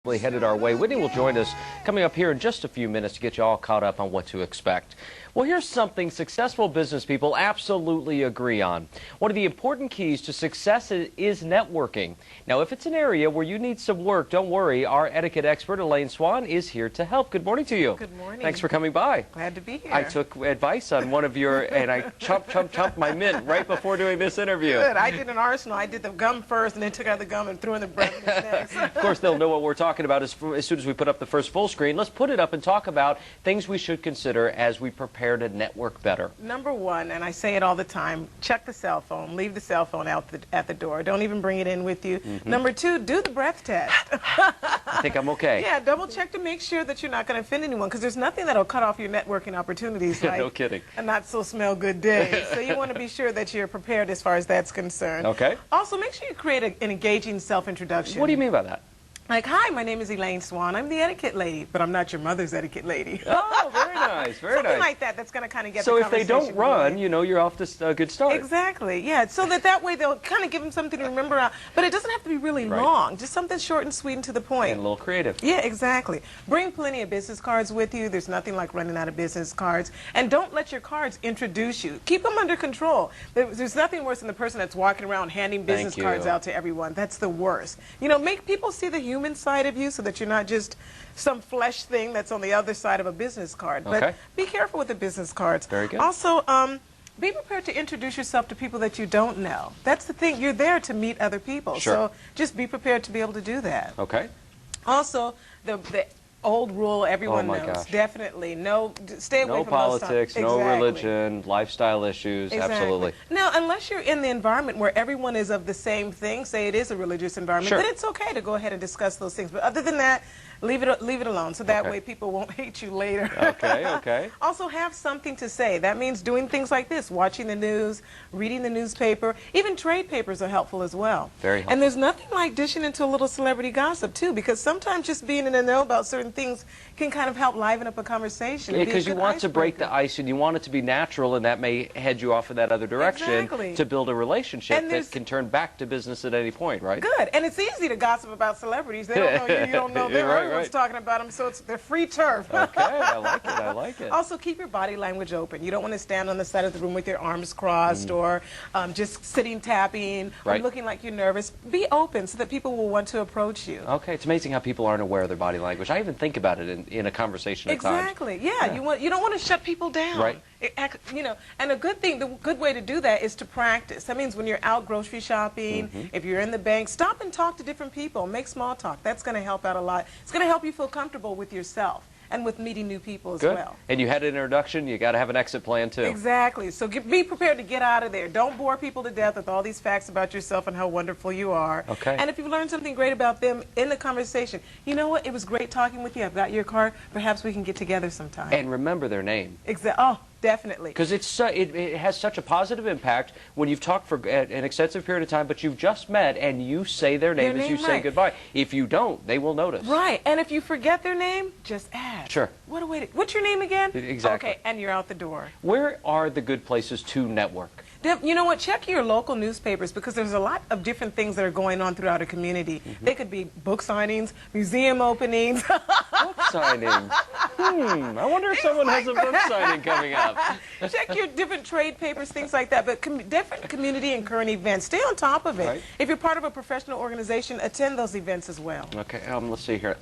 Headed our way. Whitney will join us coming up here in just a few minutes to get you all caught up on what to expect. Well, here's something successful business people absolutely agree on. One of the important keys to success is networking. Now, if it's an area where you need some work, don't worry. Our etiquette expert, Elaine Swann, is here to help. Good morning to you. Good morning. Thanks for coming by. Glad to be here. I took advice on one of your, and I chomped my mint right before doing this interview. Good. I did an arsenal. I did the gum first and then took out the gum and threw in the breath next. Of course, they'll know what we're talking about as soon as we put up the first full screen. Let's put it up and talk about things we should consider as we prepare to network better. Number one, and I say it all the time, check the cell phone. Leave the cell phone out at the door. Don't even bring it in with you. Number two, do the breath test. I think I'm okay. Yeah, double check to make sure that you're not going to offend anyone, because there's nothing that'll cut off your networking opportunities like no kidding. a not-so-smell-good day. So you want to be sure that you're prepared as far as that's concerned. Okay. Also, make sure you create an engaging self-introduction. What do you mean by that? Like, hi, my name is Elaine Swann. I'm the etiquette lady, but I'm not your mother's etiquette lady. Oh, very nice, very nice. Something like that. That's going to kind of get so the if they conversation don't run, going. you know, you're off to a good start. Exactly, yeah. So that way they'll kind of give them something to remember. But it doesn't have to be really long. Just something short and sweet and to the point. And a little creative. Yeah, exactly. Bring plenty of business cards with you. There's nothing like running out of business cards. And don't let your cards introduce you. Keep them under control. There's nothing worse than the person that's walking around handing business cards out to everyone. That's the worst. You know, make people see the human side of you, so that you're not just some flesh thing that's on the other side of a business card. But be careful with the business cards. Very good. Also, be prepared to introduce yourself to people that you don't know. That's the thing. You're there to meet other people. Sure. So just be prepared to be able to do that. Okay. Also, the old rule everyone knows. Gosh. Definitely. Stay away from politics, those no religion, lifestyle issues. Exactly. Absolutely. Now, unless you're in the environment where everyone is of the same thing, say it is a religious environment, then it's okay to go ahead and discuss those things. But other than that, leave it alone, so that way people won't hate you later. Okay. Also, have something to say. That means doing things like this, watching the news, reading the newspaper. Even trade papers are helpful as well. Very helpful. And there's nothing like dishing into a little celebrity gossip, too, because sometimes just being in the know about certain things can kind of help liven up a conversation. Yeah, because you want to break the ice, and you want it to be natural, and that may head you off in that other direction to build a relationship that can turn back to business at any point, right? Good. And it's easy to gossip about celebrities. They don't know you, you don't know them. Everyone's talking about them, so they're free turf. Okay, I like it. Also, keep your body language open. You don't want to stand on the side of the room with your arms crossed or just sitting tapping or looking like you're nervous. Be open so that people will want to approach you. Okay, it's amazing how people aren't aware of their body language. I even think about it in a conversation at times. Exactly. Yeah. You don't want to shut people down. Right. You know, and the good way to do that is to practice. That means when you're out grocery shopping, if you're in the bank, stop and talk to different people. Make small talk. That's going to help out a lot. It's going to help you feel comfortable with yourself and with meeting new people as well. And you had an introduction, you got to have an exit plan too. Exactly. So be prepared to get out of there. Don't bore people to death with all these facts about yourself and how wonderful you are. Okay. And if you've learned something great about them in the conversation, you know what? It was great talking with you. I've got your card. Perhaps we can get together sometime. And remember their name. Exactly. Oh, definitely. Because it has such a positive impact when you've talked for an extensive period of time, but you've just met and you say their name as you say goodbye. If you don't, they will notice. Right. And if you forget their name, just ask. Sure. What a way to... What's your name again? Exactly. Okay, and you're out the door. Where are the good places to network? You know what? Check your local newspapers, because there's a lot of different things that are going on throughout a community. They could be book signings, museum openings. Book signings. I wonder if someone has a book signing coming up. Check your different trade papers, things like that. But different community and current events. Stay on top of it. Right. If you're part of a professional organization, attend those events as well. Okay, let's see here.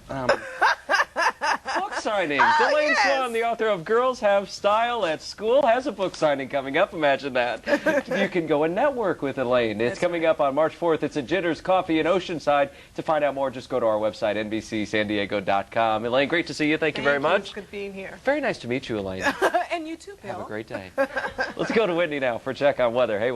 Book signings. Elaine Swann, the author of Girls Have Style at School, has a book signing coming up. Imagine that. You can go and network with Elaine. It's coming up on March 4th. It's at Jitters Coffee in Oceanside. To find out more, just go to our website, NBCSanDiego.com. Elaine, great to see you. Thank you very much. It's good being here. Very nice to meet you, Elaine. And you too, Bill. Have a great day. Let's go to Whitney now for a check on weather. Hey,